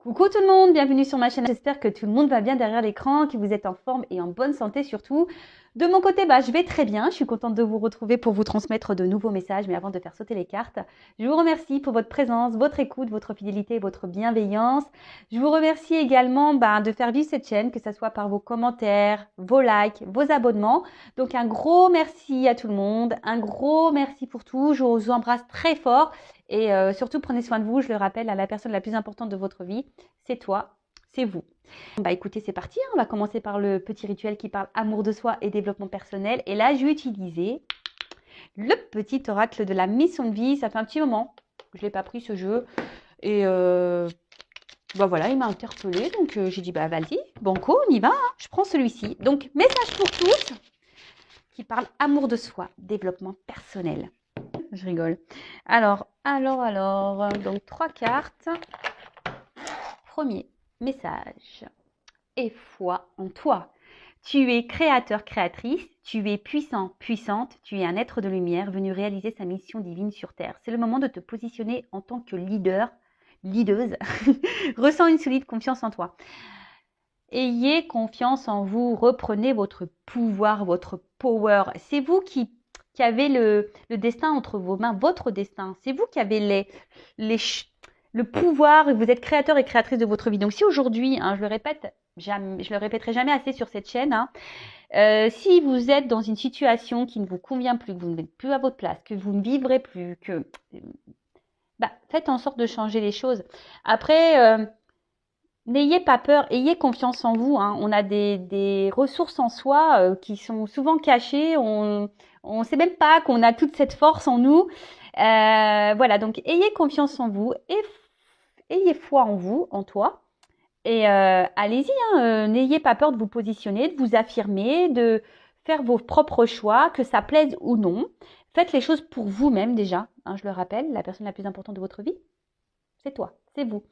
Coucou tout le monde, bienvenue sur ma chaîne. J'espère que tout le monde va bien derrière l'écran, que vous êtes en forme et en bonne santé surtout. De mon côté, je vais très bien. Je suis contente de vous retrouver pour vous transmettre de nouveaux messages. Mais avant de faire sauter les cartes, je vous remercie pour votre présence, votre écoute, votre fidélité et votre bienveillance. Je vous remercie également de faire vivre cette chaîne, que ce soit par vos commentaires, vos likes, vos abonnements. Donc un gros merci à tout le monde, un gros merci pour tout. Je vous embrasse très fort. Et surtout, prenez soin de vous. Je le rappelle, à la personne la plus importante de votre vie, c'est toi, c'est vous. Écoutez, c'est parti. On va commencer par le petit rituel qui parle amour de soi et développement personnel. Et là, je vais utiliser le petit oracle de la mission de vie. Ça fait un petit moment que je ne l'ai pas pris ce jeu. Et voilà, il m'a interpellée. Donc, j'ai dit, vas-y, banco, on y va. Hein. Je prends celui-ci. Donc, message pour tous qui parle amour de soi, développement personnel. Je rigole. Alors, donc 3 cartes. Premier message. Aie foi en toi. Tu es créateur, créatrice, tu es puissant, puissante, tu es un être de lumière venu réaliser sa mission divine sur Terre. C'est le moment de te positionner en tant que leader, leaduse. Ressens une solide confiance en toi. Ayez confiance en vous, reprenez votre pouvoir, votre power. C'est vous qui avez le destin entre vos mains, votre destin. C'est vous qui avez le pouvoir, vous êtes créateur et créatrice de votre vie. Donc si aujourd'hui, je le répète, je le répéterai jamais assez sur cette chaîne, si vous êtes dans une situation qui ne vous convient plus, que vous n'êtes plus à votre place, que vous ne vivrez plus, que faites en sorte de changer les choses. Après, n'ayez pas peur, ayez confiance en vous. On a des ressources en soi qui sont souvent cachées. On ne sait même pas qu'on a toute cette force en nous. Voilà, donc ayez confiance en vous, ayez foi en vous, en toi. Et allez-y, n'ayez pas peur de vous positionner, de vous affirmer, de faire vos propres choix, que ça plaise ou non. Faites les choses pour vous-même déjà. Je le rappelle, la personne la plus importante de votre vie, c'est toi, c'est vous.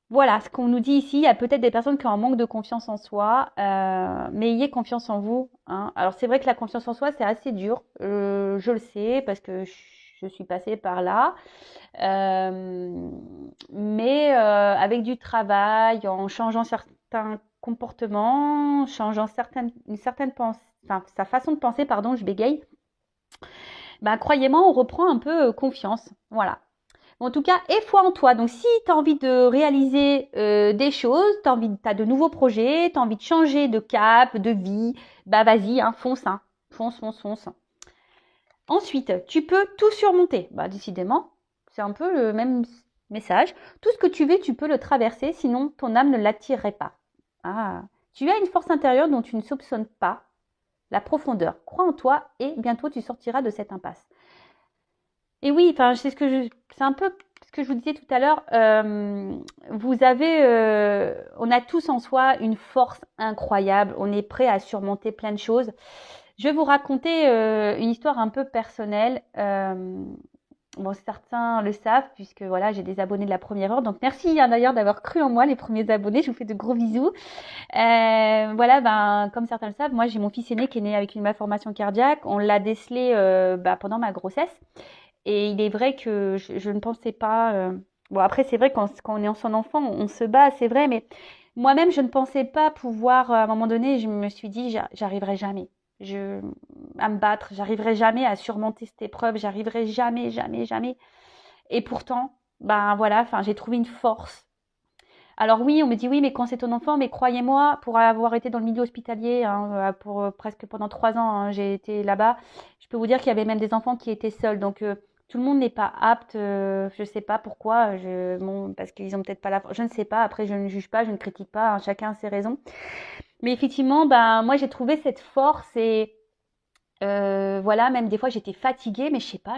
Voilà ce qu'on nous dit ici. Il y a peut-être des personnes qui ont un manque de confiance en soi, mais ayez confiance en vous. Alors c'est vrai que la confiance en soi, c'est assez dur. Je le sais parce que je suis passée par là. Mais avec du travail, en changeant certains comportements, en changeant sa façon de penser, pardon, je bégaye, croyez-moi, on reprend un peu confiance. Voilà. En tout cas, aie foi en toi. Donc, si tu as envie de réaliser des choses, tu as de nouveaux projets, tu as envie de changer de cap, de vie, vas-y, fonce. Fonce. Ensuite, tu peux tout surmonter. Décidément, c'est un peu le même message. Tout ce que tu veux, tu peux le traverser, sinon ton âme ne l'attirerait pas. Tu as une force intérieure dont tu ne soupçonnes pas la profondeur. Crois en toi et bientôt tu sortiras de cette impasse. Et oui, c'est un peu ce que je vous disais tout à l'heure. On a tous en soi une force incroyable. On est prêt à surmonter plein de choses. Je vais vous raconter une histoire un peu personnelle. Certains le savent puisque voilà, j'ai des abonnés de la première heure. Donc merci d'ailleurs d'avoir cru en moi, les premiers abonnés. Je vous fais de gros bisous. Comme certains le savent, moi j'ai mon fils aîné qui est né avec une malformation cardiaque. On l'a décelé pendant ma grossesse. Et il est vrai que je ne pensais pas. Après, c'est vrai quand on est en son enfant, on se bat, c'est vrai, mais moi-même, je ne pensais pas pouvoir. À un moment donné, je me suis dit, j'arriverai jamais à me battre, j'arriverai jamais à surmonter cette épreuve, j'arriverai jamais. Et pourtant, j'ai trouvé une force. Alors oui, on me dit oui, mais quand c'est ton enfant, mais croyez-moi, pour avoir été dans le milieu hospitalier, pour presque pendant 3 ans, j'ai été là-bas, je peux vous dire qu'il y avait même des enfants qui étaient seuls. Donc tout le monde n'est pas apte, je sais pas pourquoi, parce qu'ils ont peut-être pas la force, je ne sais pas, après je ne juge pas, je ne critique pas, chacun a ses raisons. Mais effectivement, moi j'ai trouvé cette force et même des fois j'étais fatiguée, mais je sais pas,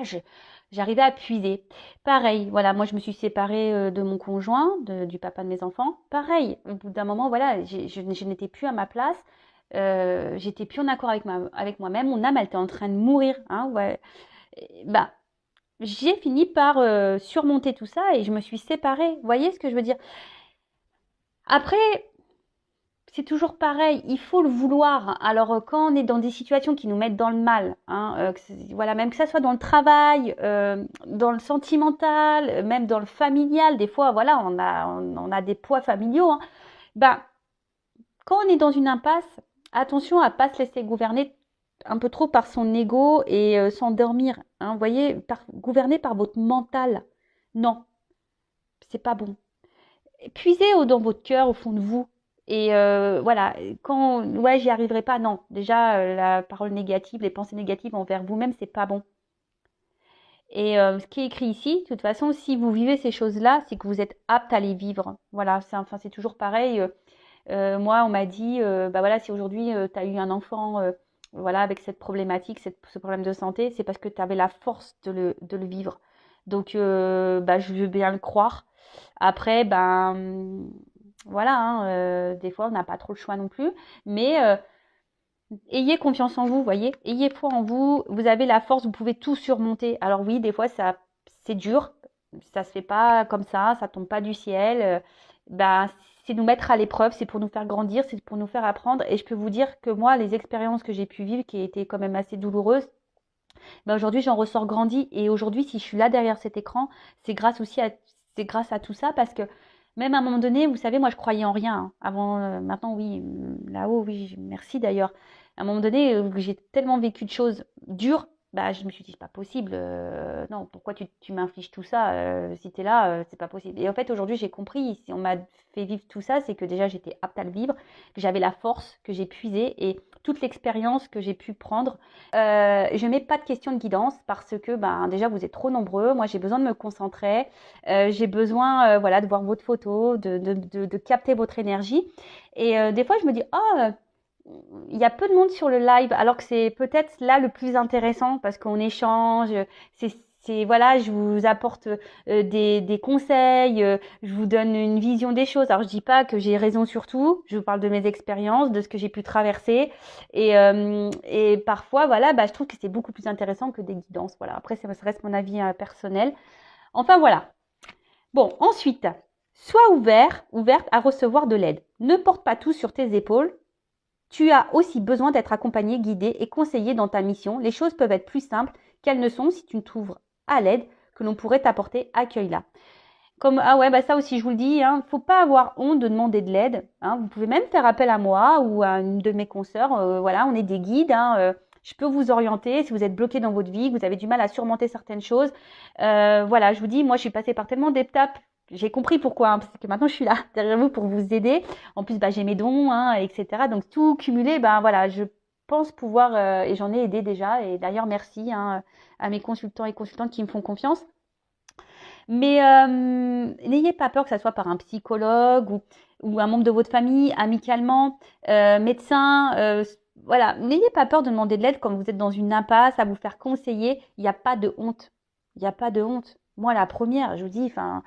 j'arrivais à puiser. Pareil, voilà, moi je me suis séparée de mon conjoint, du papa de mes enfants. Pareil, au bout d'un moment, voilà, je n'étais plus à ma place. J'étais plus en accord avec moi-même. Mon âme, elle était en train de mourir. Ouais. J'ai fini par surmonter tout ça et je me suis séparée. Vous voyez ce que je veux dire? Après, c'est toujours pareil, il faut le vouloir. Alors, quand on est dans des situations qui nous mettent dans le mal, hein, voilà, même que ça soit dans le travail, dans le sentimental, même dans le familial, des fois, voilà, on a des poids familiaux, hein. Ben, quand on est dans une impasse, attention à pas se laisser gouverner un peu trop par son ego et s'endormir, hein. Vous voyez, gouverner par votre mental, non, c'est pas bon. Puisez dans votre cœur, au fond de vous. Et voilà, quand ouais, j'y arriverai pas, non. Déjà, la parole négative, les pensées négatives envers vous-même, c'est pas bon. Et ce qui est écrit ici, de toute façon, si vous vivez ces choses-là, c'est que vous êtes apte à les vivre. Voilà, c'est toujours pareil. Moi, on m'a dit, bah voilà, si aujourd'hui tu as eu un enfant, voilà, avec cette problématique, ce problème de santé, c'est parce que tu avais la force de le vivre. Donc, bah, je veux bien le croire. Après, ben, voilà, hein, des fois, on n'a pas trop le choix non plus. Mais ayez confiance en vous, voyez. Ayez foi en vous. Vous avez la force, vous pouvez tout surmonter. Alors oui, des fois, c'est dur. Ça se fait pas comme ça tombe pas du ciel. Bah, c'est nous mettre à l'épreuve, c'est pour nous faire grandir, c'est pour nous faire apprendre. Et je peux vous dire que moi, les expériences que j'ai pu vivre, qui étaient quand même assez douloureuses, bah aujourd'hui, j'en ressors grandi. Et aujourd'hui, si je suis là derrière cet écran, c'est grâce à tout ça, parce que même à un moment donné, vous savez, moi, je croyais en rien, hein. Avant, maintenant, oui, là-haut, oui, merci d'ailleurs. À un moment donné, j'ai tellement vécu de choses dures, bah, je me suis dit, c'est pas possible. Non, pourquoi tu m'infliges tout ça? Si tu es là, c'est pas possible. Et en fait, aujourd'hui, j'ai compris, si on m'a fait vivre tout ça, c'est que déjà, j'étais apte à le vivre, que j'avais la force, que j'ai puisé et toute l'expérience que j'ai pu prendre. Je mets pas de question de guidance parce que ben, déjà, vous êtes trop nombreux. Moi, j'ai besoin de me concentrer. J'ai besoin voilà, de voir votre photo, de capter votre énergie. Et des fois, je me dis, oh, il y a peu de monde sur le live, alors que c'est peut-être là le plus intéressant parce qu'on échange. Voilà, je vous apporte des conseils, je vous donne une vision des choses. Alors je dis pas que j'ai raison sur tout, je vous parle de mes expériences, de ce que j'ai pu traverser, et parfois voilà, bah, je trouve que c'est beaucoup plus intéressant que des guidances. Voilà, après ça reste mon avis personnel. Enfin voilà. Bon, ensuite, sois ouverte à recevoir de l'aide. Ne porte pas tout sur tes épaules. Tu as aussi besoin d'être accompagné, guidé et conseillé dans ta mission. Les choses peuvent être plus simples qu'elles ne sont si tu ne t'ouvres à l'aide que l'on pourrait t'apporter. Accueille-la. Comme, ah ouais, bah ça aussi, je vous le dis, hein, faut pas avoir honte de demander de l'aide, hein. Vous pouvez même faire appel à moi ou à une de mes consoeurs. Voilà, on est des guides, hein, je peux vous orienter si vous êtes bloqué dans votre vie, que vous avez du mal à surmonter certaines choses. Voilà, je vous dis, moi, je suis passée par tellement d'étapes. J'ai compris pourquoi, hein, parce que maintenant je suis là derrière vous pour vous aider. En plus, bah, j'ai mes dons, hein, etc. Donc tout cumulé, ben voilà, je pense pouvoir et j'en ai aidé déjà. Et d'ailleurs, merci, hein, à mes consultants et consultantes qui me font confiance. Mais n'ayez pas peur que ça soit par un psychologue ou un membre de votre famille, amicalement, médecin. Voilà, n'ayez pas peur de demander de l'aide quand vous êtes dans une impasse, à vous faire conseiller. Il n'y a pas de honte. Il n'y a pas de honte. Moi, la première, je vous dis, enfin,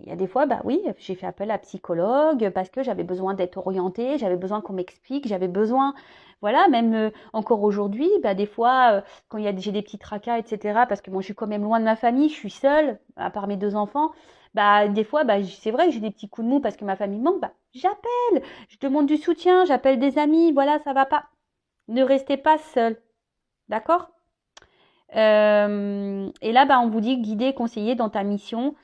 il y a des fois, bah oui, j'ai fait appel à psychologue parce que j'avais besoin d'être orientée, j'avais besoin qu'on m'explique, j'avais besoin, voilà, même encore aujourd'hui, bah des fois, quand j'ai des petits tracas, etc., parce que moi, je suis quand même loin de ma famille, je suis seule, à part mes 2 enfants, bah des fois, bah c'est vrai que j'ai des petits coups de mou parce que ma famille manque, bah j'appelle, je demande du soutien, j'appelle des amis, voilà, ça va pas. Ne restez pas seul, d'accord? Et là, bah on vous dit guider, conseiller dans ta mission.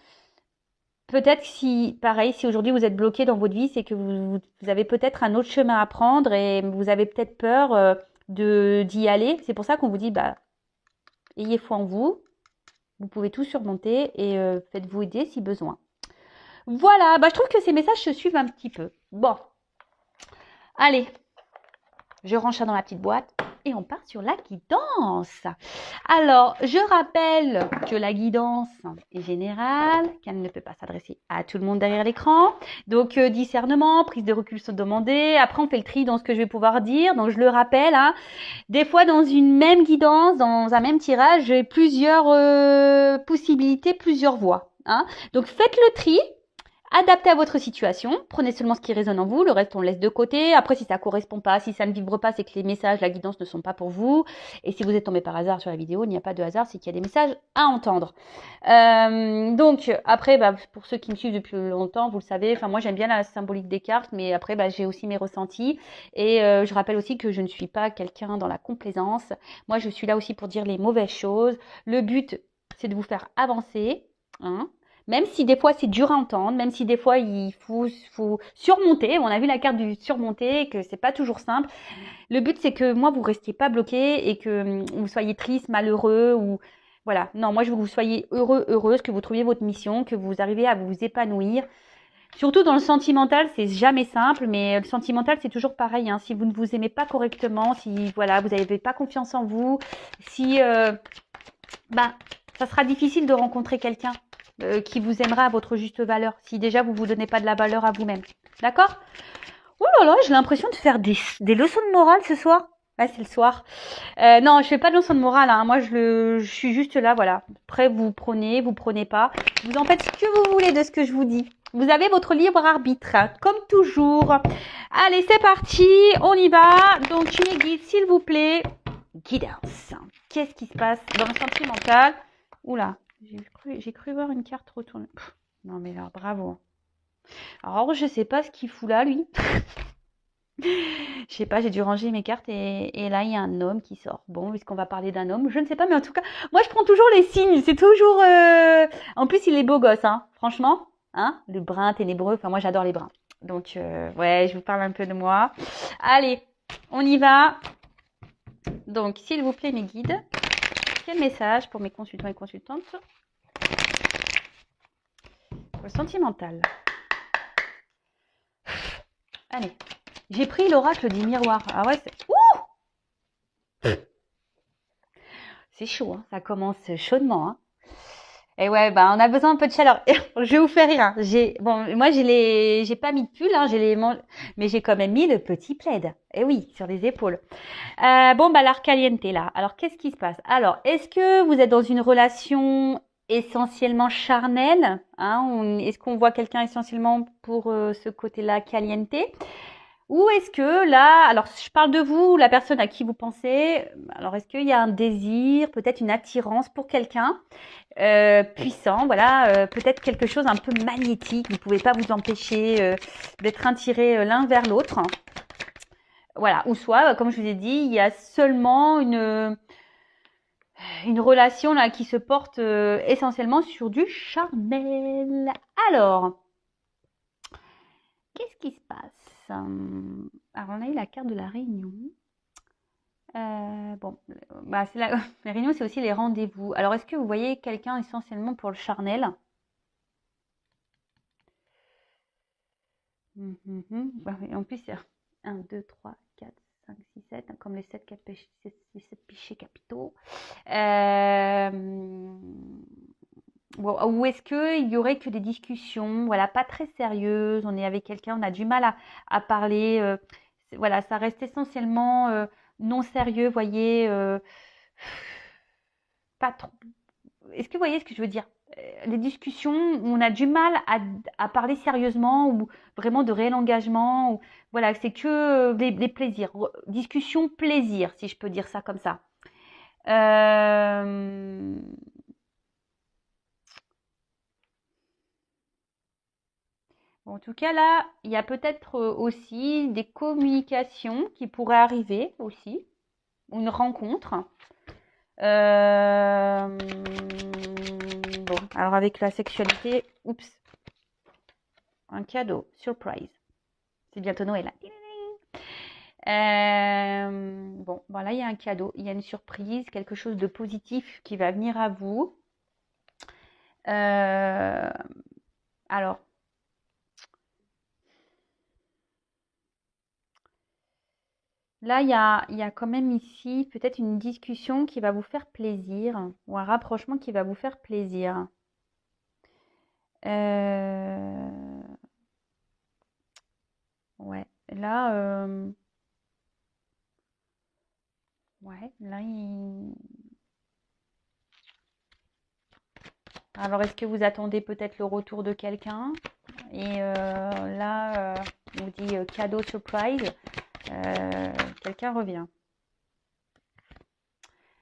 Peut-être si, pareil, si aujourd'hui vous êtes bloqué dans votre vie, c'est que vous avez peut-être un autre chemin à prendre et vous avez peut-être peur d'y aller. C'est pour ça qu'on vous dit, bah, ayez foi en vous, vous pouvez tout surmonter et faites-vous aider si besoin. Voilà, bah, je trouve que ces messages se suivent un petit peu. Bon, allez, je range ça dans la petite boîte. Et on part sur la guidance. Alors, je rappelle que la guidance est générale, qu'elle ne peut pas s'adresser à tout le monde derrière l'écran. Donc, discernement, prise de recul sont demandées. Après, on fait le tri dans ce que je vais pouvoir dire. Donc, je le rappelle, hein, des fois, dans une même guidance, dans un même tirage, j'ai plusieurs possibilités, plusieurs voies, hein. Donc, faites le tri. Adaptez à votre situation, prenez seulement ce qui résonne en vous, le reste on laisse de côté. Après, si ça correspond pas, si ça ne vibre pas, c'est que les messages, la guidance ne sont pas pour vous. Et si vous êtes tombé par hasard sur la vidéo, il n'y a pas de hasard, c'est qu'il y a des messages à entendre. Donc après, pour ceux qui me suivent depuis longtemps, vous le savez, enfin moi j'aime bien la symbolique des cartes, mais après j'ai aussi mes ressentis. Et je rappelle aussi que je ne suis pas quelqu'un dans la complaisance. Moi je suis là aussi pour dire les mauvaises choses. Le but, c'est de vous faire avancer, hein. Même si des fois c'est dur à entendre, même si des fois il faut surmonter. On a vu la carte du surmonter, que c'est pas toujours simple. Le but c'est que moi vous restiez pas bloqué et que vous soyez triste, malheureux ou voilà. Non, moi je veux que vous soyez heureux, heureuse, que vous trouviez votre mission, que vous arriviez à vous épanouir. Surtout dans le sentimental, c'est jamais simple, mais le sentimental c'est toujours pareil, hein. Si vous ne vous aimez pas correctement, si voilà vous n'avez pas confiance en vous, si ça sera difficile de rencontrer quelqu'un qui vous aimera à votre juste valeur, si déjà vous vous donnez pas de la valeur à vous-même. D'accord? Oh là là, j'ai l'impression de faire des leçons de morale ce soir. Ouais, c'est le soir. Non, je fais pas de leçons de morale, hein. Moi, je suis juste là, voilà. Après, vous prenez pas. Vous en faites ce que vous voulez de ce que je vous dis. Vous avez votre libre arbitre, hein, comme toujours. Allez, c'est parti, on y va. Donc, mes guides, s'il vous plaît. Guidance. Qu'est-ce qui se passe dans le sentimental? Oula, j'ai cru voir une carte retournée. Non, mais là, bravo. Alors, je sais pas ce qu'il fout là, lui. Je sais pas, j'ai dû ranger mes cartes et là, il y a un homme qui sort. Bon, est-ce qu'on va parler d'un homme? Je ne sais pas, mais en tout cas, moi, je prends toujours les signes. C'est toujours... En plus, il est beau gosse, hein. Franchement, hein, le brun ténébreux. Enfin, moi, j'adore les bruns. Donc, ouais, je vous parle un peu de moi. Allez, on y va. Donc, s'il vous plaît, mes guides, quel message pour mes consultants et consultantes? Pour le sentimental. Allez. J'ai pris l'oracle du miroir. Ah ouais, c'est... Ouh! C'est chaud, hein. Ça commence chaudement, hein. Et ouais, on a besoin un peu de chaleur. Je vais vous faire rire, hein. Moi j'ai pas mis de pull, hein, mais j'ai quand même mis le petit plaid. Et oui, sur les épaules. L'art caliente là. Alors qu'est-ce qui se passe? Alors, est-ce que vous êtes dans une relation essentiellement charnelle, hein? Est-ce qu'on voit quelqu'un essentiellement pour ce côté-là caliente? Ou est-ce que là, alors je parle de vous, la personne à qui vous pensez, alors est-ce qu'il y a un désir, peut-être une attirance pour quelqu'un puissant, voilà, peut-être quelque chose un peu magnétique, vous ne pouvez pas vous empêcher d'être attirés l'un vers l'autre. Voilà, ou soit, comme je vous ai dit, il y a seulement une relation là qui se porte essentiellement sur du charnel. Alors, qu'est-ce qui se passe? Alors, on a eu la carte de la réunion. Les réunions, c'est aussi les rendez-vous. Alors, est-ce que vous voyez quelqu'un essentiellement pour le charnel? En plus, il y a 1, 2, 3, 4, 5, 6, 7, comme les 7 péchés capitaux. Ou est-ce qu'il y aurait que des discussions, voilà, pas très sérieuses, on est avec quelqu'un, on a du mal à parler, voilà, ça reste essentiellement non sérieux, voyez, pas trop. Est-ce que vous voyez ce que je veux dire? Les discussions où on a du mal à parler sérieusement ou vraiment de réel engagement, ou, voilà, c'est que des plaisirs, discussion plaisir, si je peux dire ça comme ça. En tout cas, là, il y a peut-être aussi des communications qui pourraient arriver aussi, ou une rencontre. Alors avec la sexualité, oups, un cadeau, surprise. C'est bientôt Noël. Là, il y a un cadeau, il y a une surprise, quelque chose de positif qui va venir à vous. Alors, là, il y a quand même ici peut-être une discussion qui va vous faire plaisir, ou un rapprochement qui va vous faire plaisir. Ouais, là, alors est-ce que vous attendez peut-être le retour de quelqu'un? Et là, on vous dit cadeau surprise. Quelqu'un revient.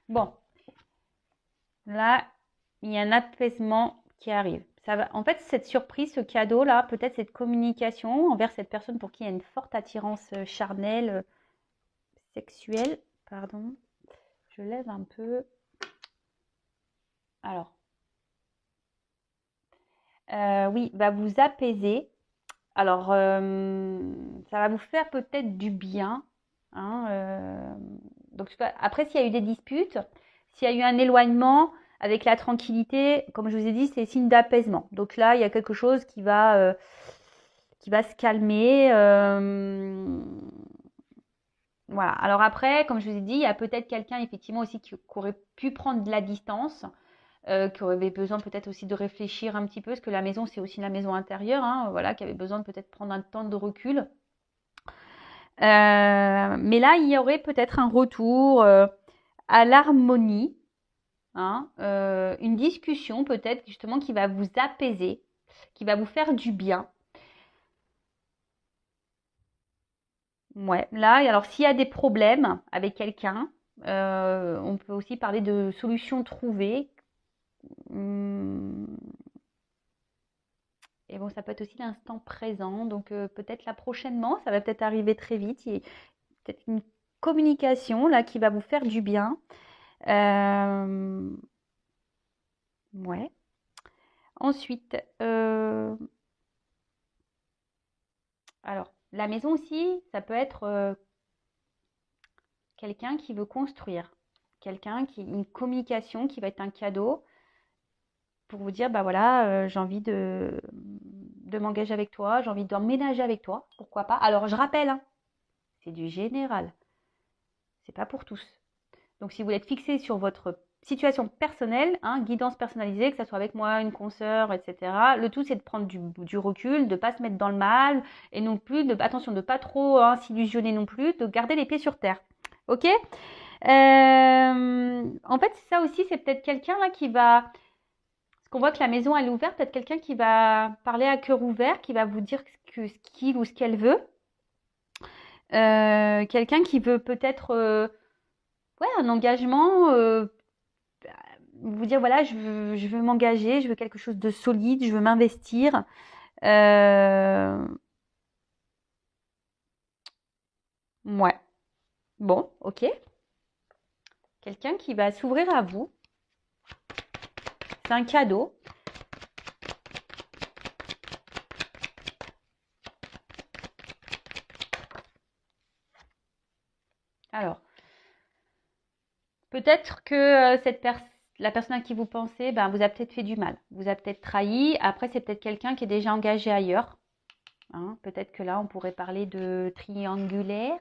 Bon, là, il y a un apaisement qui arrive. Ça va, en fait, cette surprise, ce cadeau-là, peut-être cette communication envers cette personne pour qui il y a une forte attirance charnelle, sexuelle. Pardon, je lève un peu. Alors, oui, va vous apaiser. Alors, ça va vous faire peut-être du bien. Hein, donc, après, s'il y a eu des disputes, s'il y a eu un éloignement, avec la tranquillité, comme je vous ai dit, c'est signe d'apaisement. Donc là, il y a quelque chose qui va se calmer. Voilà. Alors après, comme je vous ai dit, il y a peut-être quelqu'un effectivement aussi qui aurait pu prendre de la distance, qui aurait besoin peut-être aussi de réfléchir un petit peu, parce que la maison, c'est aussi la maison intérieure, hein, voilà, qui avait besoin de peut-être prendre un temps de recul. Mais là, il y aurait peut-être un retour à l'harmonie, hein, une discussion peut-être justement qui va vous apaiser, qui va vous faire du bien. Ouais, là, alors s'il y a des problèmes avec quelqu'un, on peut aussi parler de solutions trouvées. Hum, Et bon, ça peut être aussi l'instant présent. Donc peut-être là prochainement, ça va peut-être arriver très vite. Il y a peut-être une communication là qui va vous faire du bien. Ouais. Ensuite, alors la maison aussi, ça peut être quelqu'un qui veut construire, quelqu'un qui une communication qui va être un cadeau pour vous dire, bah voilà, j'ai envie de m'engager avec toi, j'ai envie d'emménager avec toi, pourquoi pas. Alors je rappelle, hein, c'est du général, c'est pas pour tous. Donc si vous êtes fixé sur votre situation personnelle, hein, guidance personnalisée, que ce soit avec moi, une consoeur, etc. Le tout c'est de prendre du recul, de ne pas se mettre dans le mal et non plus, attention, de ne pas trop s'illusionner non plus, de garder les pieds sur terre. Ok. En fait, ça aussi, c'est peut-être quelqu'un là qui va. Parce qu'on voit que la maison elle est ouverte, peut-être quelqu'un qui va parler à cœur ouvert, qui va vous dire ce qu'il ou ce qu'elle veut. Quelqu'un qui veut peut-être ouais, un engagement, vous dire voilà, je veux m'engager, je veux quelque chose de solide, je veux m'investir. Ouais, bon, ok. Quelqu'un qui va s'ouvrir à vous. C'est un cadeau. Alors, peut-être que la personne à qui vous pensez, ben, vous a peut-être fait du mal, vous a peut-être trahi. Après, c'est peut-être quelqu'un qui est déjà engagé ailleurs. Hein. Peut-être que là, on pourrait parler de triangulaire.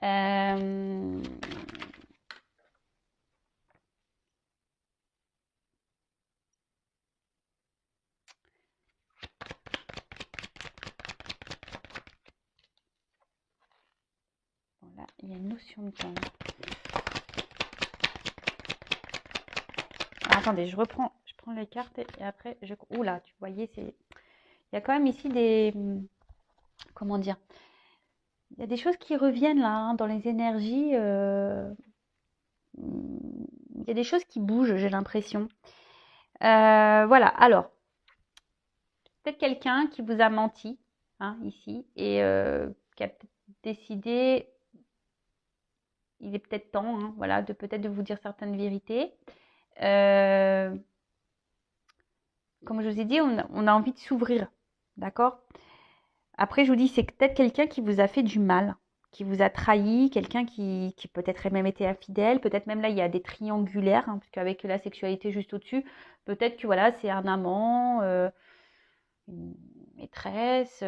Euh, voilà, il y a une notion de temps. Ah, attendez, je prends les cartes et après, oula, tu voyais, il y a quand même ici des, comment dire, il y a des choses qui reviennent là, hein, dans les énergies. Il y a des choses qui bougent, j'ai l'impression. Voilà, alors, peut-être quelqu'un qui vous a menti, hein, ici, et qui a peut-être décidé, il est peut-être temps, hein, voilà, peut-être de vous dire certaines vérités. Comme je vous ai dit, on a envie de s'ouvrir, d'accord? Après, je vous dis, c'est peut-être quelqu'un qui vous a fait du mal, qui vous a trahi, quelqu'un qui peut-être a même été infidèle, peut-être même là, il y a des triangulaires, hein, parce qu'avec la sexualité juste au-dessus, peut-être que voilà, c'est un amant, une maîtresse.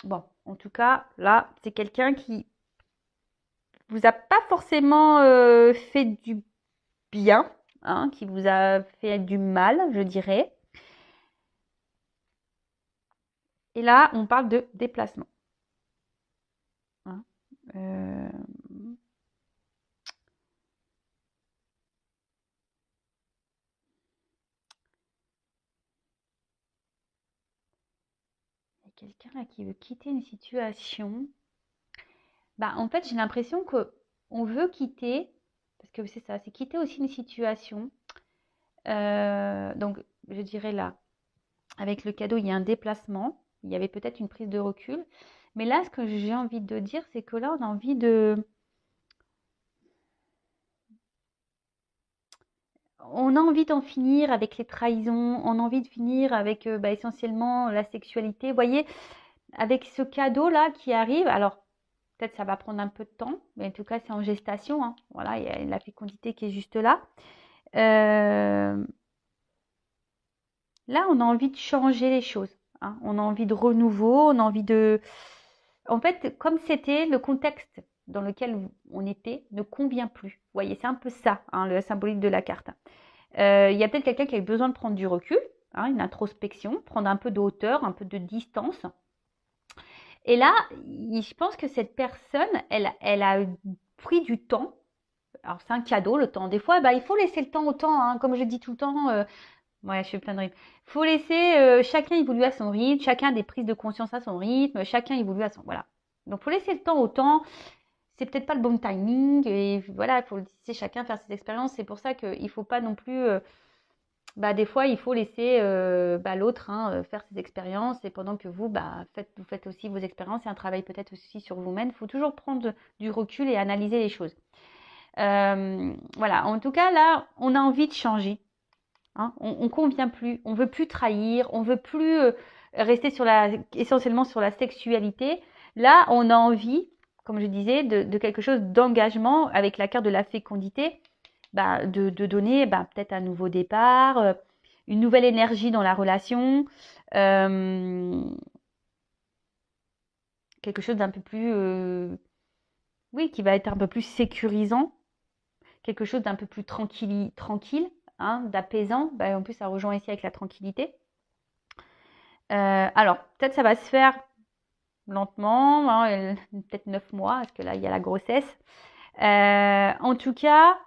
Bon, en tout cas, là, c'est quelqu'un qui vous a pas forcément fait du bien, hein, qui vous a fait du mal, je dirais. Et là, on parle de déplacement. Hein. Euh, quelqu'un là qui veut quitter une situation. Bah, en fait, j'ai l'impression qu'on veut quitter, parce que c'est ça, c'est quitter aussi une situation. Donc, je dirais là, avec le cadeau, il y a un déplacement, il y avait peut-être une prise de recul. Mais là, ce que j'ai envie de dire, c'est que là, on a envie d'en finir avec les trahisons, on a envie de finir avec essentiellement la sexualité. Vous voyez, avec ce cadeau-là qui arrive, alors peut-être ça va prendre un peu de temps, mais en tout cas, c'est en gestation, hein. Voilà, il y a la fécondité qui est juste là. Euh, Là, on a envie de changer les choses, hein. On a envie de renouveau, on a envie de... En fait, comme c'était le contexte dans lequel on était ne convient plus. Vous voyez, c'est un peu ça, hein, le symbolique de la carte. Il y a peut-être quelqu'un qui a besoin de prendre du recul, hein, une introspection, prendre un peu de hauteur, un peu de distance. Et là, je pense que cette personne, elle a pris du temps. Alors, c'est un cadeau, le temps. Des fois, il faut laisser le temps au temps, hein, comme je dis tout le temps. Ouais, je fais plein de rythmes. Il faut laisser chacun évoluer à son rythme, chacun a des prises de conscience à son rythme, chacun évolue à son... Voilà. Donc, il faut laisser le temps au temps. C'est peut-être pas le bon timing. Et voilà, il faut laisser chacun faire ses expériences. C'est pour ça qu'il ne faut pas non plus... des fois, il faut laisser l'autre, hein, faire ses expériences. Et pendant que vous, vous faites aussi vos expériences et un travail peut-être aussi sur vous-même. Il faut toujours prendre du recul et analyser les choses. Voilà. En tout cas, là, on a envie de changer. Hein, on convient plus, on veut plus trahir, on veut plus rester essentiellement sur la sexualité. Là, on a envie, comme je disais, de quelque chose d'engagement avec la carte de la fécondité, de donner peut-être un nouveau départ, une nouvelle énergie dans la relation, quelque chose d'un peu plus, oui, qui va être un peu plus sécurisant, quelque chose d'un peu plus tranquille, hein, d'apaisant. En plus, ça rejoint ici avec la tranquillité. Alors, peut-être ça va se faire lentement, hein, peut-être 9 mois, parce que là, il y a la grossesse. En tout cas,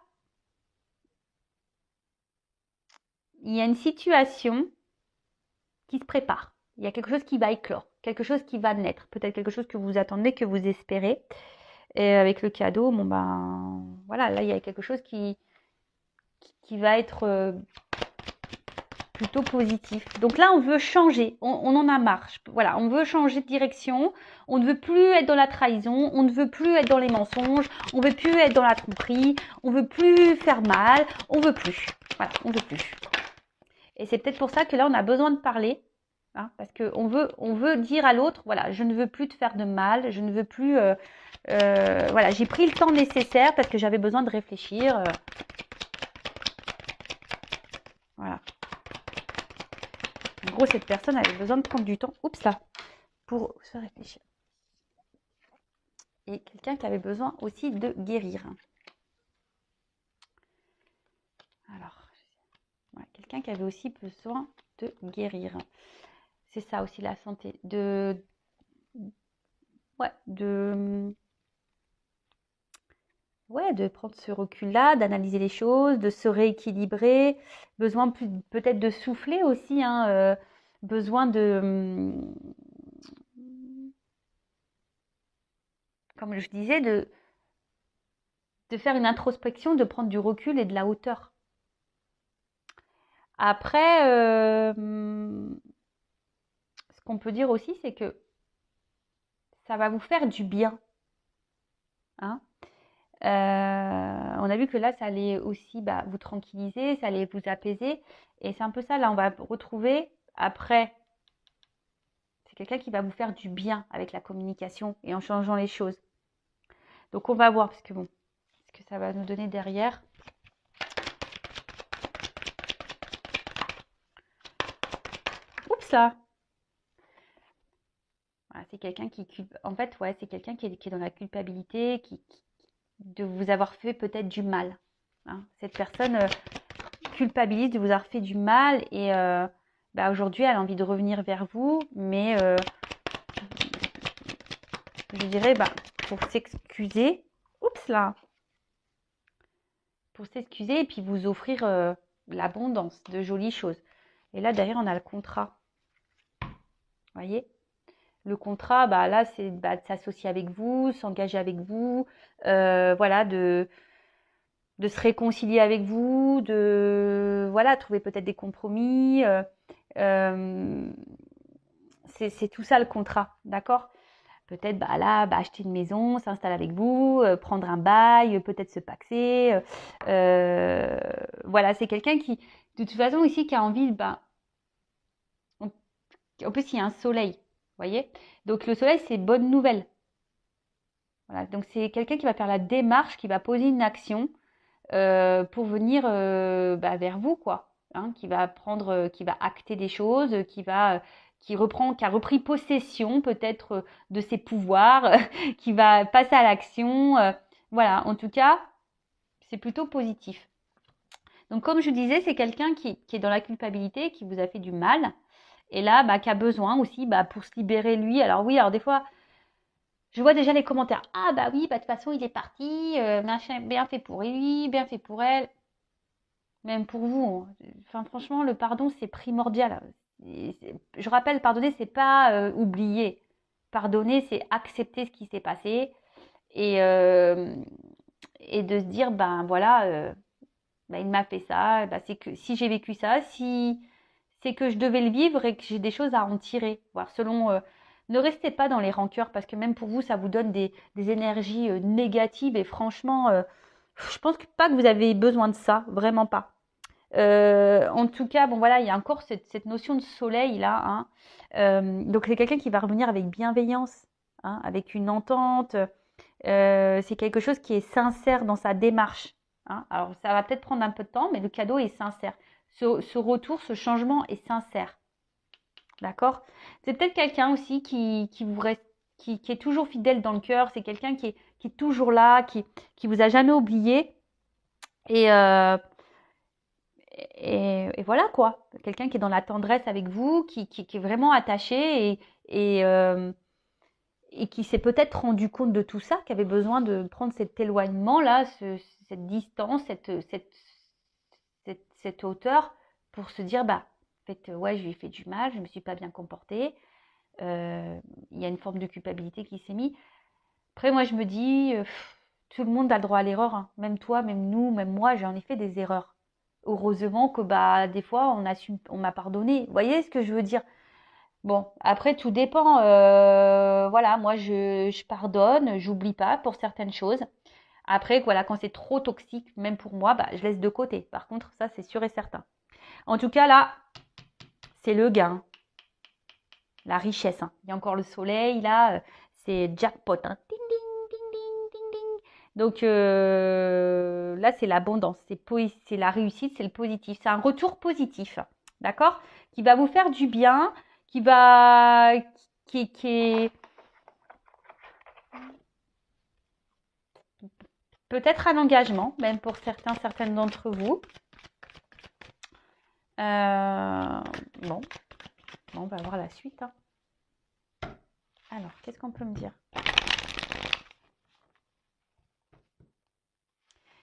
il y a une situation qui se prépare. Il y a quelque chose qui va éclore, quelque chose qui va naître, peut-être quelque chose que vous attendez, que vous espérez. Et avec le cadeau, voilà, là, il y a quelque chose qui va être plutôt positif. Donc là, on veut changer, on en a marre. Voilà, on veut changer de direction, on ne veut plus être dans la trahison, on ne veut plus être dans les mensonges, on ne veut plus être dans la tromperie, on ne veut plus faire mal, on ne veut plus. Voilà, on ne veut plus. Et c'est peut-être pour ça que là, on a besoin de parler, hein, parce qu'on veut dire à l'autre, voilà, je ne veux plus te faire de mal, je ne veux plus... voilà, j'ai pris le temps nécessaire parce que j'avais besoin de réfléchir. Voilà. En gros, cette personne avait besoin de prendre du temps, pour se réfléchir. Et quelqu'un qui avait besoin aussi de guérir. Alors, voilà, quelqu'un qui avait aussi besoin de guérir. C'est ça aussi la santé. De prendre ce recul-là, d'analyser les choses, de se rééquilibrer. Besoin peut-être de souffler aussi, hein, besoin de... Comme je disais, de faire une introspection, de prendre du recul et de la hauteur. Après, ce qu'on peut dire aussi, c'est que ça va vous faire du bien. Hein, on a vu que là, ça allait aussi vous tranquilliser, ça allait vous apaiser. Et c'est un peu ça, là, on va retrouver après. C'est quelqu'un qui va vous faire du bien avec la communication et en changeant les choses. Donc, on va voir, parce que ce que ça va nous donner derrière. Oups là. Voilà, c'est quelqu'un qui... En fait, ouais, c'est quelqu'un qui est dans la culpabilité, de vous avoir fait peut-être du mal. Hein. Cette personne culpabilise de vous avoir fait du mal et aujourd'hui, elle a envie de revenir vers vous, mais je dirais pour s'excuser. Oups là. Pour s'excuser et puis vous offrir l'abondance de jolies choses. Et là, derrière, on a le contrat. Vous voyez ? Le contrat, bah, là, c'est de s'associer avec vous, s'engager avec vous, voilà, de se réconcilier avec vous, de voilà, trouver peut-être des compromis. C'est tout ça le contrat, d'accord? Peut-être bah, là, bah, acheter une maison, s'installer avec vous, prendre un bail, peut-être se paxer. Voilà, c'est quelqu'un qui, de toute façon, ici, qui a envie, bah, en plus, il y a un soleil, vous voyez? Donc, le soleil, c'est bonne nouvelle. Voilà, donc c'est quelqu'un qui va faire la démarche, qui va poser une action pour venir bah, vers vous, quoi. Hein, qui va prendre, qui va acter des choses, qui a repris possession peut-être de ses pouvoirs, qui va passer à l'action. Voilà, en tout cas, c'est plutôt positif. Donc, comme je disais, c'est quelqu'un qui est dans la culpabilité, qui vous a fait du mal, et là, bah, qui a besoin aussi, bah, pour se libérer lui. Alors oui, alors des fois, je vois déjà les commentaires. Ah bah oui, bah, de toute façon, il est parti, machin, bien fait pour lui, bien fait pour elle. Même pour vous. Enfin, franchement, le pardon, c'est primordial. Je rappelle, pardonner, c'est pas oublier. Pardonner, c'est accepter ce qui s'est passé et, et de se dire, ben voilà, ben, il m'a fait ça. Ben, c'est que si j'ai vécu ça, si c'est que je devais le vivre et que j'ai des choses à en tirer. Voir selon. Ne restez pas dans les rancœurs parce que même pour vous, ça vous donne des énergies négatives et franchement, je pense pas que vous avez besoin de ça, vraiment pas. En tout cas, bon voilà, il y a encore cette notion de soleil là. Hein. Donc c'est quelqu'un qui va revenir avec bienveillance, hein, avec une entente. C'est quelque chose qui est sincère dans sa démarche. Hein. Alors ça va peut-être prendre un peu de temps, mais le cadeau est sincère. Ce retour, ce changement est sincère. D'accord? C'est peut-être quelqu'un aussi qui vous reste, qui est toujours fidèle dans le cœur. C'est quelqu'un qui est toujours là, qui vous a jamais oublié. Et, et voilà quoi, quelqu'un qui est dans la tendresse avec vous, qui est vraiment attaché et qui s'est peut-être rendu compte de tout ça, qui avait besoin de prendre cet éloignement-là, cette distance, cette hauteur pour se dire, bah, en fait, ouais, je lui ai fait du mal, je ne me suis pas bien comportée. Il y a une forme de culpabilité qui s'est mise. Après, moi, je me dis, tout le monde a le droit à l'erreur, hein. Même toi, même nous, même moi, j'en ai fait des erreurs. Heureusement que bah des fois on m'a pardonné. Vous voyez ce que je veux dire? Bon, après tout dépend. Voilà, moi je pardonne, j'oublie pas pour certaines choses. Après, voilà, quand c'est trop toxique, même pour moi, bah, je laisse de côté. Par contre, ça c'est sûr et certain. En tout cas, là, c'est le gain, la richesse. Hein. Il y a encore le soleil, là, c'est jackpot. Hein. Ding, ding, ding, ding, ding, ding. Donc là, c'est l'abondance, c'est la réussite, c'est le positif. C'est un retour positif, d'accord? Qui va vous faire du bien, qui est peut-être un engagement, même pour certaines d'entre vous. Bon, on va voir la suite. Hein. Alors, qu'est-ce qu'on peut me dire?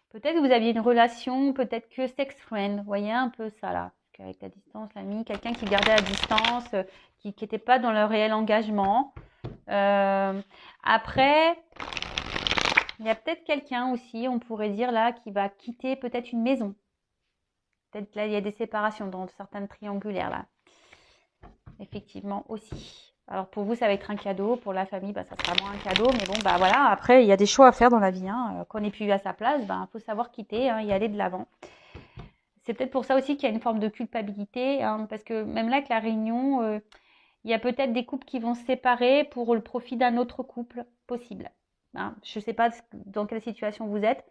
Peut-être que vous aviez une relation, peut-être que sex friend, vous voyez un peu ça là, avec la distance, l'ami, quelqu'un qui gardait la distance, qui n'était pas dans le réel engagement. Après, il y a peut-être quelqu'un aussi, on pourrait dire là, qui va quitter peut-être une maison. Peut-être là, il y a des séparations dans certaines triangulaires là. Effectivement aussi. Alors pour vous, ça va être un cadeau. Pour la famille, bah, ça sera moins un cadeau. Mais bon, bah voilà. Après, il y a des choix à faire dans la vie. Hein. Quand on n'est plus à sa place, bah, faut savoir quitter hein, et aller de l'avant. C'est peut-être pour ça aussi qu'il y a une forme de culpabilité. Hein, parce que même là, avec la réunion, il y a peut-être des couples qui vont se séparer pour le profit d'un autre couple possible. Hein. Je ne sais pas dans quelle situation vous êtes.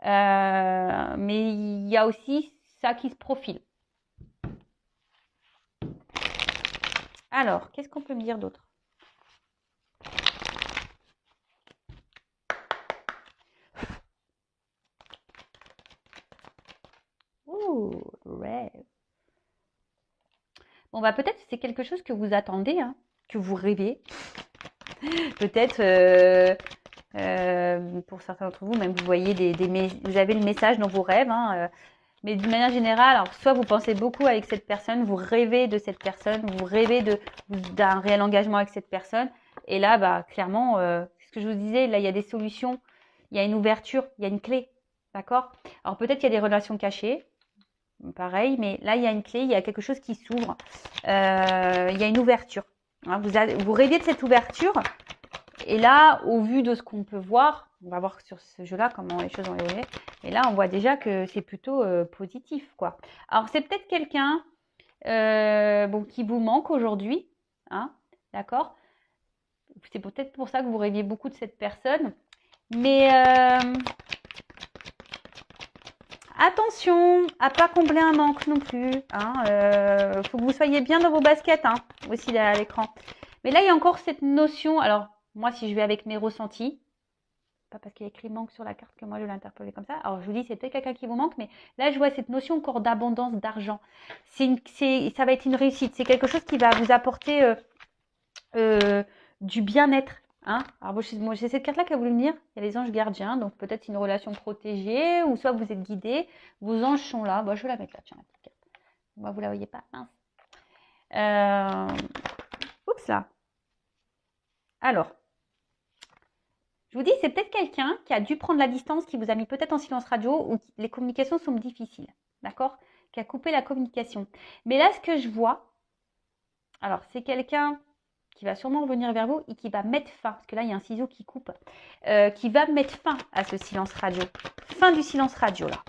Mais il y a aussi ça qui se profile. Alors, qu'est-ce qu'on peut me dire d'autre? Ouh, rêve. Bon, bah peut-être c'est quelque chose que vous attendez, hein, que vous rêvez. Peut-être, pour certains d'entre vous, même vous voyez vous avez le message dans vos rêves. Hein, mais d'une manière générale, alors soit vous pensez beaucoup avec cette personne, vous rêvez de cette personne, vous rêvez d'un réel engagement avec cette personne. Et là, bah, clairement, ce que je vous disais, là, il y a des solutions, il y a une ouverture, il y a une clé. D'accord? Alors peut-être qu'il y a des relations cachées, pareil, mais là, il y a une clé, il y a quelque chose qui s'ouvre. Il y a une ouverture. Hein, vous rêvez de cette ouverture. Et là, au vu de ce qu'on peut voir, on va voir sur ce jeu-là comment les choses ont évolué. Et là, on voit déjà que c'est plutôt positif, quoi. Alors, c'est peut-être quelqu'un bon, qui vous manque aujourd'hui. Hein, d'accord? C'est peut-être pour ça que vous rêviez beaucoup de cette personne. Mais attention à pas combler un manque non plus. Hein, faut que vous soyez bien dans vos baskets hein, aussi derrière l'écran. Mais là, il y a encore cette notion. Alors, moi, si je vais avec mes ressentis, pas parce qu'il y a écrit manque sur la carte que moi je l'ai interpellé comme ça. Alors, je vous dis, c'est peut-être quelqu'un qui vous manque, mais là, je vois cette notion encore d'abondance, d'argent. Ça va être une réussite. C'est quelque chose qui va vous apporter du bien-être. Hein. Alors, moi, j'ai cette carte-là qui a voulu me dire, il y a les anges gardiens, donc peut-être une relation protégée, ou soit vous êtes guidé, vos anges sont là. Bon, je vais la mettre là, tiens, la petite carte. Moi, vous la voyez pas, mince. Oups là. Alors, je vous dis, c'est peut-être quelqu'un qui a dû prendre la distance, qui vous a mis peut-être en silence radio, ou les communications sont difficiles, d'accord? Qui a coupé la communication. Mais là, ce que je vois, alors c'est quelqu'un qui va sûrement revenir vers vous et qui va mettre fin, parce que là, il y a un ciseau qui coupe, qui va mettre fin à ce silence radio. Fin du silence radio, là.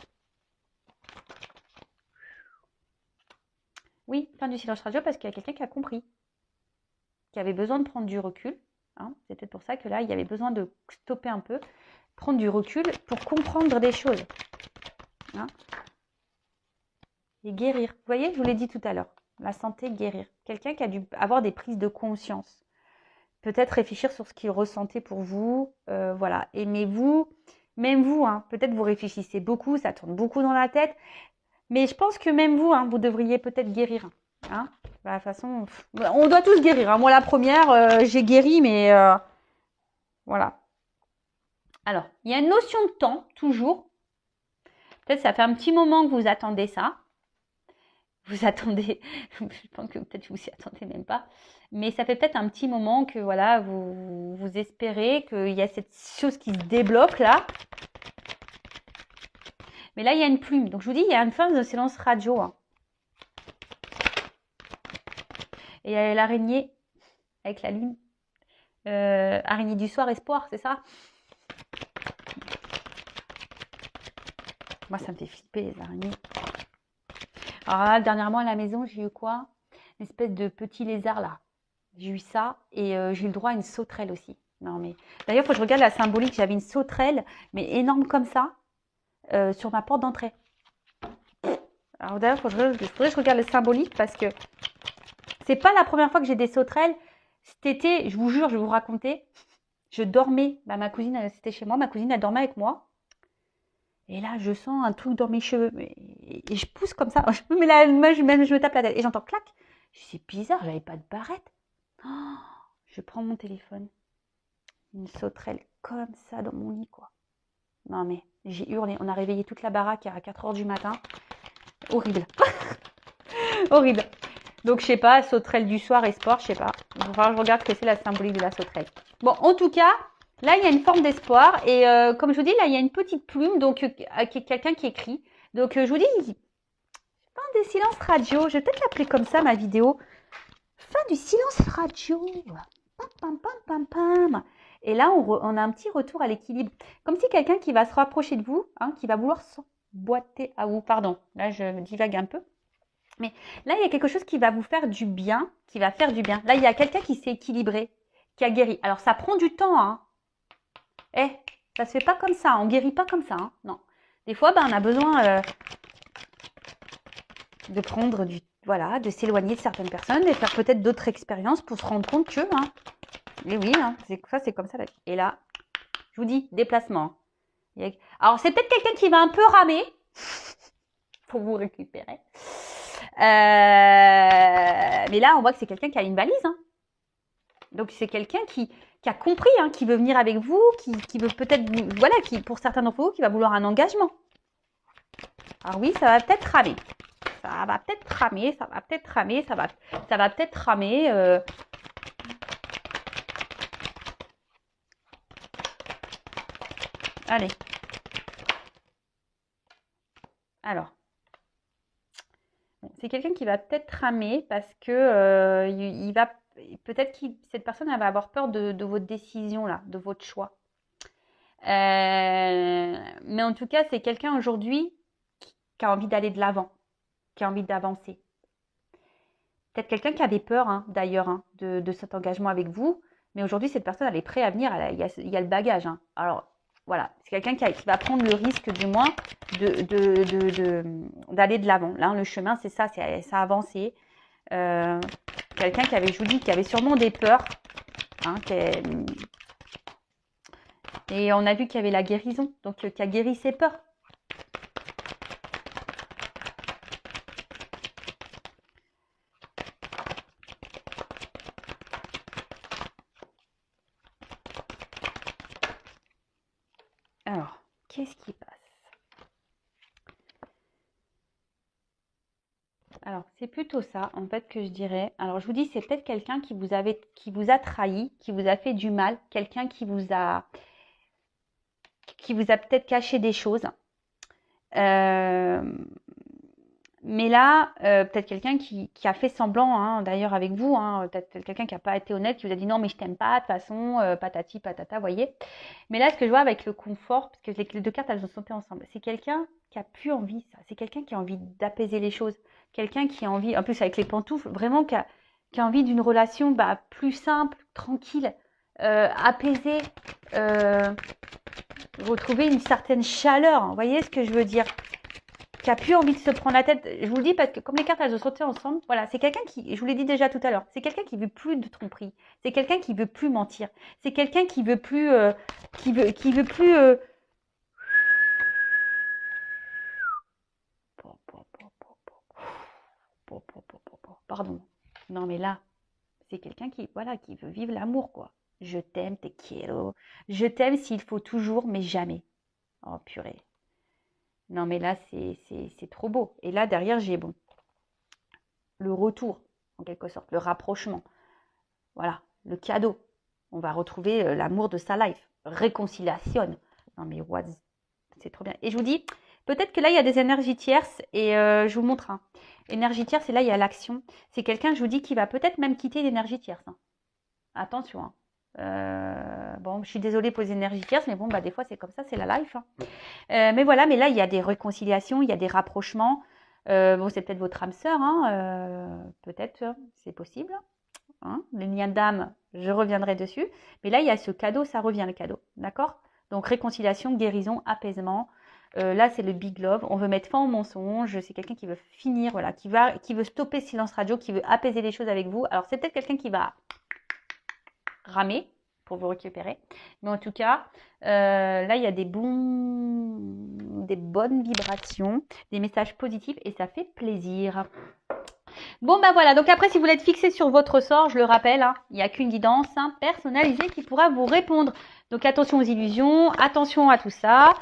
Oui, fin du silence radio, parce qu'il y a quelqu'un qui a compris, qui avait besoin de prendre du recul. Hein, c'est peut-être pour ça que là, il y avait besoin de stopper un peu, prendre du recul pour comprendre des choses. Hein, et guérir. Vous voyez, je vous l'ai dit tout à l'heure. La santé, guérir. Quelqu'un qui a dû avoir des prises de conscience. Peut-être réfléchir sur ce qu'il ressentait pour vous. Voilà. Et mais vous, même vous, hein, peut-être vous réfléchissez beaucoup, ça tourne beaucoup dans la tête. Mais je pense que même vous, hein, vous devriez peut-être guérir. Hein. Bah, de toute façon, on doit tous guérir. Hein. Moi, la première, j'ai guéri, mais voilà. Alors, il y a une notion de temps, toujours. Peut-être ça fait un petit moment que vous attendez ça. Vous attendez, je pense que peut-être vous s'y attendez même pas. Mais ça fait peut-être un petit moment que voilà, vous espérez qu'il y a cette chose qui se débloque là. Mais là, il y a une plume. Donc, je vous dis, il y a une phase de silence radio. Hein. Et il y a l'araignée avec la lune. Araignée du soir, espoir, c'est ça? Moi, ça me fait flipper, les araignées. Alors là, dernièrement, à la maison, j'ai eu quoi? Une espèce de petit lézard, là. J'ai eu ça et j'ai eu le droit à une sauterelle aussi. Non, mais... D'ailleurs, il faut que je regarde la symbolique. J'avais une sauterelle, mais énorme comme ça, sur ma porte d'entrée. Alors d'ailleurs, il faudrait que je regarde le symbolique parce que c'est pas la première fois que j'ai des sauterelles. Cet été, je vous jure, je vais vous raconter. Je dormais, bah, ma cousine, c'était chez moi, ma cousine, elle dormait avec moi. Et là, je sens un truc dans mes cheveux. Et je pousse comme ça. Je me mets la main, je me tape la tête. Et j'entends clac. Je dis, c'est bizarre, j'avais pas de barrette. Oh, je prends mon téléphone. Une sauterelle comme ça dans mon lit, quoi. Non, mais j'ai hurlé. On a réveillé toute la baraque à 4 h du matin. Horrible. Horrible. Donc, je sais pas, sauterelle du soir et sport, je sais pas. Il va falloir que je regarde ce que c'est la symbolique de la sauterelle. Bon, en tout cas, là, il y a une forme d'espoir. Et comme je vous dis, là, il y a une petite plume, donc quelqu'un qui écrit. Donc, je vous dis, fin des silences radio. Je vais peut-être l'appeler comme ça, ma vidéo. Fin du silence radio. Pam, pam, pam, pam, pam. Et là, on a un petit retour à l'équilibre. Comme si quelqu'un qui va se rapprocher de vous, hein, qui va vouloir s'emboîter à vous. Pardon, là, je divague un peu. Mais là, il y a quelque chose qui va vous faire du bien, qui va faire du bien. Là, il y a quelqu'un qui s'est équilibré, qui a guéri. Alors, ça prend du temps, hein. Ça se fait pas comme ça. On guérit pas comme ça, hein. Non. Des fois, ben, on a besoin de prendre voilà, de s'éloigner de certaines personnes, de faire peut-être d'autres expériences pour se rendre compte que, hein. Et oui, hein, c'est comme ça. Et là, je vous dis, déplacement. Alors, c'est peut-être quelqu'un qui va un peu ramer pour vous récupérer. Mais là, on voit que c'est quelqu'un qui a une valise. Hein. Donc, c'est quelqu'un qui a compris, hein, qui veut venir avec vous, qui veut peut-être, voilà, qui pour certains d'entre vous, qui va vouloir un engagement. Alors oui, ça va peut-être ramer. Ça va peut-être ramer. Ça va peut-être ramer. Allez. Alors. Bon, c'est quelqu'un qui va peut-être tramer parce que il va peut-être que cette personne elle va avoir peur de votre décision là, de votre choix. Mais en tout cas, c'est quelqu'un aujourd'hui qui a envie d'aller de l'avant, qui a envie d'avancer. Peut-être quelqu'un qui avait peur, hein, d'ailleurs, hein, de cet engagement avec vous. Mais aujourd'hui, cette personne, elle est prête à venir. Il y a le bagage. Hein. Alors, voilà. C'est quelqu'un qui va prendre le risque, du moins, d'aller de l'avant. Là, le chemin, c'est ça. C'est ça avancer. Quelqu'un qui avait, je vous dis, qui avait sûrement des peurs. Hein, et on a vu qu'il y avait la guérison. Donc, qui a guéri ses peurs. Alors, qu'est-ce qui passe? Alors, c'est plutôt ça, en fait, que je dirais. Alors, je vous dis, c'est peut-être quelqu'un qui vous a trahi, qui vous a fait du mal, quelqu'un qui vous a peut-être caché des choses. Mais là, peut-être quelqu'un qui a fait semblant, hein, d'ailleurs avec vous, hein, peut-être quelqu'un qui n'a pas été honnête, qui vous a dit non, mais je t'aime pas, de toute façon, patati, patata, vous voyez. Mais là, ce que je vois avec le confort, parce que les deux cartes, elles ont sauté ensemble, c'est quelqu'un qui a plus envie, ça. C'est quelqu'un qui a envie d'apaiser les choses. Quelqu'un qui a envie, en plus avec les pantoufles, vraiment qui a envie d'une relation plus simple, tranquille, apaisée, retrouver une certaine chaleur. Vous voyez ce que je veux dire? Qui a plus envie de se prendre la tête. Je vous le dis parce que comme les cartes elles ont sauté ensemble, voilà, c'est quelqu'un qui, je vous l'ai dit déjà tout à l'heure, c'est quelqu'un qui veut plus de tromperie. C'est quelqu'un qui veut plus mentir. C'est quelqu'un qui veut plus, qui veut plus. Pardon. Non mais là, c'est quelqu'un qui, voilà, qui veut vivre l'amour quoi. Je t'aime, te quiero. Je t'aime s'il faut toujours, mais jamais. Oh purée. Non mais là, c'est trop beau. Et là derrière, j'ai bon le retour en quelque sorte, le rapprochement. Voilà, le cadeau. On va retrouver l'amour de sa life. Réconciliation. Non mais what? C'est trop bien. Et je vous dis, peut-être que là, il y a des énergies tierces et je vous montre. Hein. Énergie tierce, et là, il y a l'action. C'est quelqu'un, je vous dis, qui va peut-être même quitter l'énergie tierce. Hein. Attention. Hein. Bon, je suis désolée pour les énergies tierces, mais bon, des fois, c'est comme ça, c'est la life. Hein. Mais voilà, mais là, il y a des réconciliations, il y a des rapprochements. Bon, c'est peut-être votre âme sœur, hein, peut-être, c'est possible. Hein, les liens d'âme, je reviendrai dessus. Mais là, il y a ce cadeau, ça revient le cadeau. D'accord? Donc, réconciliation, guérison, apaisement. Là, c'est le big love. On veut mettre fin au mensonge. C'est quelqu'un qui veut finir, voilà, qui veut stopper silence radio, qui veut apaiser les choses avec vous. Alors, c'est peut-être quelqu'un qui va ramer pour vous récupérer. Mais en tout cas, là, il y a des bonnes vibrations, des messages positifs et ça fait plaisir. Bon, voilà. Donc après, si vous voulez être fixé sur votre sort, je le rappelle, hein, il n'y a qu'une guidance personnalisée qui pourra vous répondre. Donc attention aux illusions, attention à tout ça.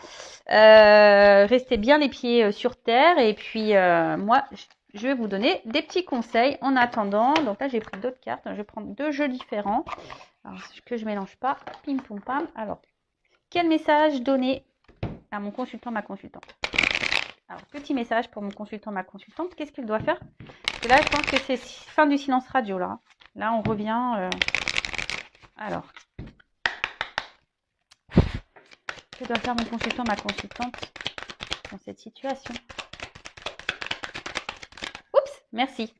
Restez bien les pieds sur terre. Et puis, moi, je vais vous donner des petits conseils en attendant. Donc là, j'ai pris d'autres cartes. Je vais prendre 2 jeux différents. Alors, que je ne mélange pas. Pim, pom, pam. Alors, quel message donner à mon consultant, ma consultante? Alors, petit message pour mon consultant, ma consultante. Qu'est-ce qu'il doit faire? Parce que là, je pense que c'est fin du silence radio. Là on revient. Alors, que doit faire mon consultant, ma consultante dans cette situation? Oups, merci.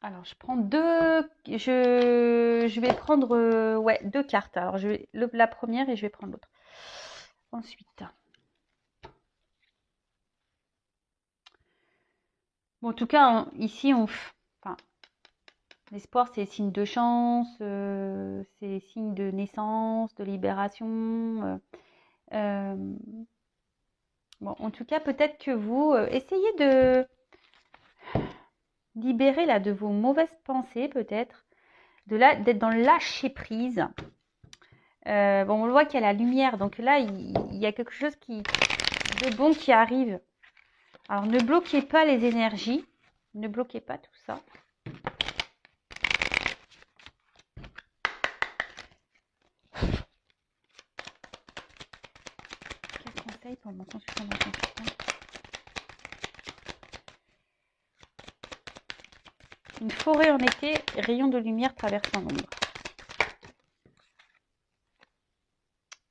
Alors, je prends je vais prendre 2 cartes. Alors, je vais la première et je vais prendre l'autre. Ensuite. Bon, en tout cas, ici, l'espoir, c'est signe de chance, c'est signe de naissance, de libération. Bon, en tout cas, peut-être que vous essayez de libérer là de vos mauvaises pensées, peut-être, d'être dans le lâcher prise. Bon, on le voit qu'il y a la lumière, donc là, il y a quelque chose de bon qui arrive. Alors, ne bloquez pas les énergies, ne bloquez pas tout ça. conseils pour mon consultant dans consultant. Une forêt en été, rayon de lumière traversant l'ombre.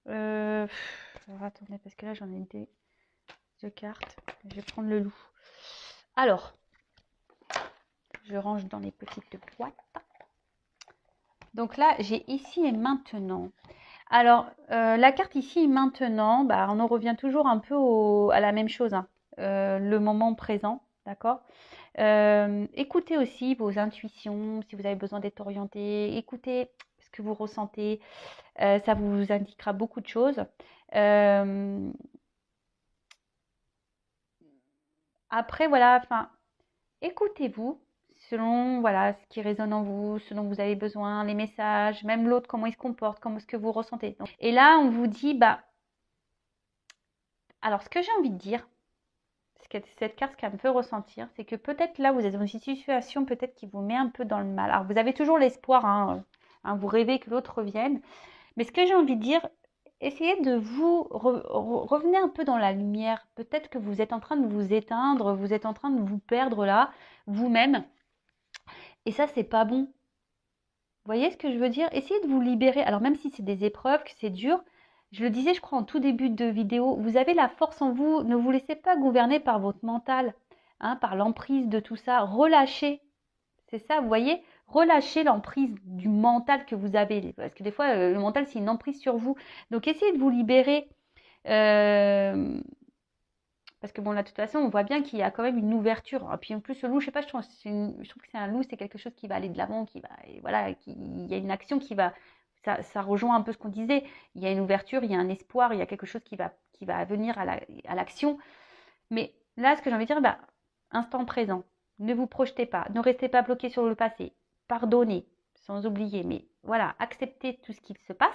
Alors, attendez, parce que là j'en ai deux cartes. Je vais prendre le loup. Alors, je range dans les petites boîtes. Donc là, j'ai ici et maintenant. Alors, la carte ici et maintenant, bah, on en revient toujours un peu à la même chose, hein. Le moment présent, d'accord? Écoutez aussi vos intuitions, si vous avez besoin d'être orienté. Écoutez ce que vous ressentez. Ça vous indiquera beaucoup de choses. Après, voilà, enfin, écoutez-vous selon voilà ce qui résonne en vous, ce dont vous avez besoin, les messages, même l'autre, comment il se comporte, comment est-ce que vous ressentez. Et là, on vous dit, bah, alors ce que j'ai envie de dire, cette carte, ce qu'elle me fait ressentir, c'est que peut-être là, vous êtes dans une situation peut-être qui vous met un peu dans le mal. Alors, vous avez toujours l'espoir, hein, vous rêvez que l'autre revienne. Mais ce que j'ai envie de dire, essayez de vous revenir un peu dans la lumière. Peut-être que vous êtes en train de vous éteindre, vous êtes en train de vous perdre là, vous-même. Et ça, c'est pas bon. Vous voyez ce que je veux dire? Essayez de vous libérer. Alors, même si c'est des épreuves, que c'est dur, je le disais, je crois, en tout début de vidéo, vous avez la force en vous. Ne vous laissez pas gouverner par votre mental, hein, par l'emprise de tout ça. Relâchez. C'est ça, vous voyez? Relâchez l'emprise du mental que vous avez. Parce que des fois, le mental, c'est une emprise sur vous. Donc, essayez de vous libérer. Parce que bon, là, de toute façon, on voit bien qu'il y a quand même une ouverture. Et puis en plus, le loup, je sais pas, je trouve que c'est un loup, c'est quelque chose qui va aller de l'avant, qui va, et voilà, il y a une action qui va, ça rejoint un peu ce qu'on disait. Il y a une ouverture, il y a un espoir, il y a quelque chose qui va venir à l'action. Mais là, ce que j'ai envie de dire, bah, instant présent. Ne vous projetez pas, ne restez pas bloqué sur le passé. Pardonnez, sans oublier, mais voilà, acceptez tout ce qui se passe.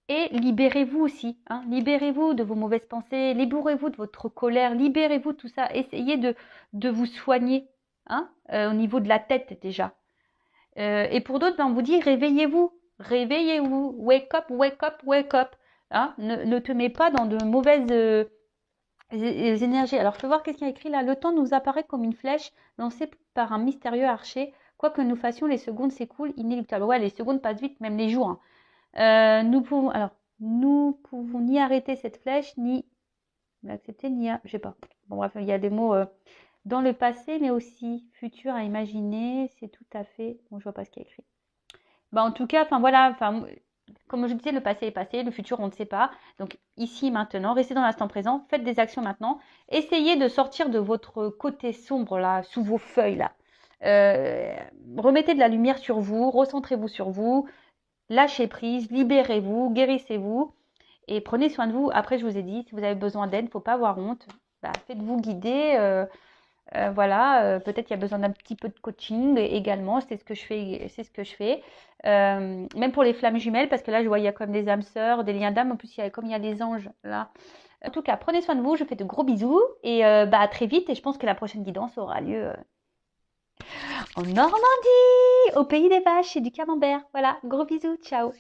Et libérez-vous aussi, hein, libérez-vous de vos mauvaises pensées, libérez-vous de votre colère, libérez-vous de tout ça. Essayez de vous soigner, hein, au niveau de la tête déjà. Et pour d'autres, ben, on vous dit réveillez-vous, réveillez-vous, wake up, wake up, wake up. Hein, ne te mets pas dans de mauvaises énergies. Alors, je vais voir qu'est-ce qu'il y a écrit là. Le temps nous apparaît comme une flèche lancée par un mystérieux archer. Quoi que nous fassions, les secondes s'écoulent inéluctables. Ouais, les secondes passent vite, même les jours, hein. Nous pouvons ni arrêter cette flèche, ni l'accepter, ni je sais pas. Bon, bref, il y a des mots dans le passé, mais aussi futur à imaginer. C'est tout à fait. Bon, je vois pas ce qu'il y a écrit. Bah, en tout cas, enfin voilà, enfin, comme je disais, le passé est passé, le futur, on ne sait pas. Donc, ici, maintenant, restez dans l'instant présent, faites des actions maintenant. Essayez de sortir de votre côté sombre, là, sous vos feuilles, là. Remettez de la lumière sur vous, recentrez-vous sur vous. Lâchez prise, libérez-vous, guérissez-vous et prenez soin de vous. Après, je vous ai dit, si vous avez besoin d'aide, il ne faut pas avoir honte. Bah, faites-vous guider. Voilà, peut-être qu'il y a besoin d'un petit peu de coaching également. C'est ce que je fais. C'est ce que je fais. Même pour les flammes jumelles, parce que là, je vois, il y a comme des âmes sœurs, des liens d'âme. En plus, comme il y a les anges là. En tout cas, prenez soin de vous. Je fais de gros bisous et bah, à très vite. Et je pense que la prochaine guidance aura lieu en Normandie, au pays des vaches et du camembert. Voilà, gros bisous, ciao.